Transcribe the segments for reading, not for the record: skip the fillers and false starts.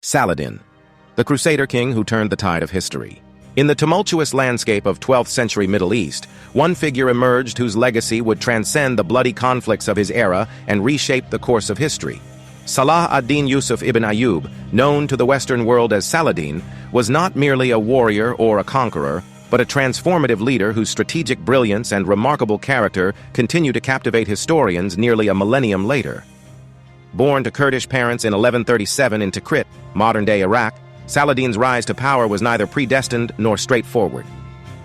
Saladin, the Crusader king who turned the tide of history. In the tumultuous landscape of 12th century Middle East, one figure emerged whose legacy would transcend the bloody conflicts of his era and reshape the course of history. Salah ad-Din Yusuf ibn Ayyub, known to the Western world as Saladin, was not merely a warrior or a conqueror, but a transformative leader whose strategic brilliance and remarkable character continue to captivate historians nearly a millennium later. Born to Kurdish parents in 1137 in Tikrit, modern-day Iraq, Saladin's rise to power was neither predestined nor straightforward.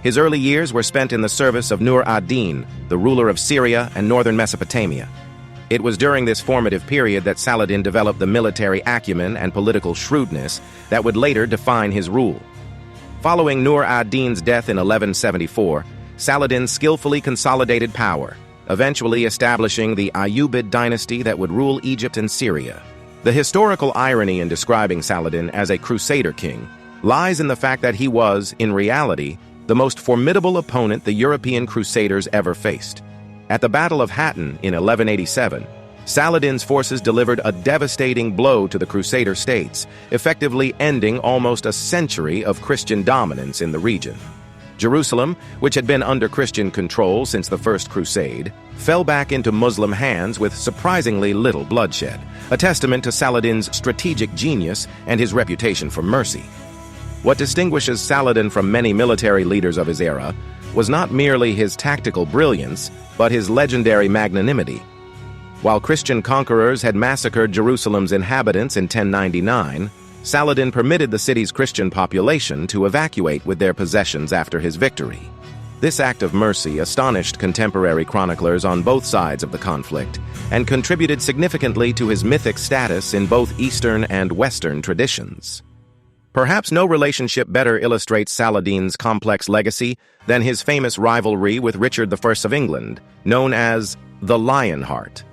His early years were spent in the service of Nur ad-Din, the ruler of Syria and northern Mesopotamia. It was during this formative period that Saladin developed the military acumen and political shrewdness that would later define his rule. Following Nur ad-Din's death in 1174, Saladin skillfully consolidated power, eventually establishing the Ayyubid dynasty that would rule Egypt and Syria. The historical irony in describing Saladin as a Crusader king lies in the fact that he was, in reality, the most formidable opponent the European Crusaders ever faced. At the Battle of Hattin in 1187, Saladin's forces delivered a devastating blow to the Crusader states, effectively ending almost a century of Christian dominance in the region. Jerusalem, which had been under Christian control since the First Crusade, fell back into Muslim hands with surprisingly little bloodshed, a testament to Saladin's strategic genius and his reputation for mercy. What distinguishes Saladin from many military leaders of his era was not merely his tactical brilliance, but his legendary magnanimity. While Christian conquerors had massacred Jerusalem's inhabitants in 1099, Saladin permitted the city's Christian population to evacuate with their possessions after his victory. This act of mercy astonished contemporary chroniclers on both sides of the conflict and contributed significantly to his mythic status in both Eastern and Western traditions. Perhaps no relationship better illustrates Saladin's complex legacy than his famous rivalry with Richard I of England, known as the Lionheart.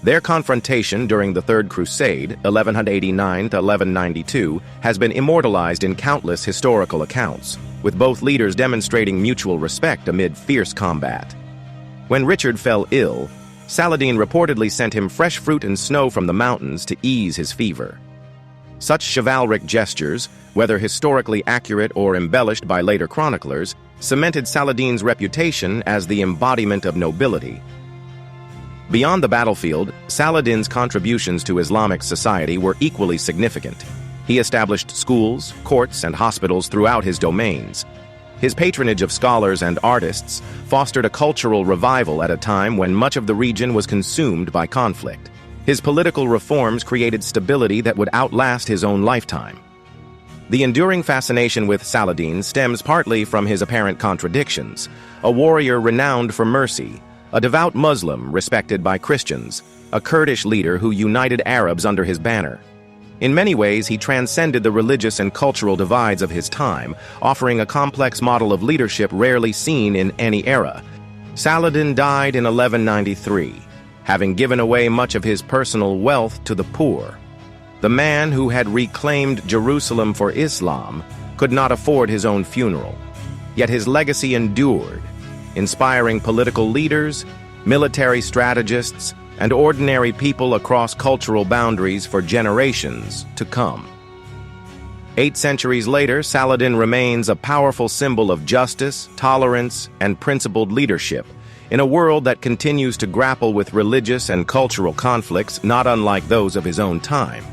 Their confrontation during the Third Crusade, 1189 to 1192, has been immortalized in countless historical accounts, with both leaders demonstrating mutual respect amid fierce combat. When Richard fell ill, Saladin reportedly sent him fresh fruit and snow from the mountains to ease his fever. Such chivalric gestures, whether historically accurate or embellished by later chroniclers, cemented Saladin's reputation as the embodiment of nobility. Beyond the battlefield, Saladin's contributions to Islamic society were equally significant. He established schools, courts, and hospitals throughout his domains. His patronage of scholars and artists fostered a cultural revival at a time when much of the region was consumed by conflict. His political reforms created stability that would outlast his own lifetime. The enduring fascination with Saladin stems partly from his apparent contradictions: a warrior renowned for mercy, a devout Muslim respected by Christians, a Kurdish leader who united Arabs under his banner. In many ways, he transcended the religious and cultural divides of his time, offering a complex model of leadership rarely seen in any era. Saladin died in 1193, having given away much of his personal wealth to the poor. The man who had reclaimed Jerusalem for Islam could not afford his own funeral, yet his legacy endured, inspiring political leaders, military strategists, and ordinary people across cultural boundaries for generations to come. 8 centuries later, Saladin remains a powerful symbol of justice, tolerance, and principled leadership in a world that continues to grapple with religious and cultural conflicts not unlike those of his own time.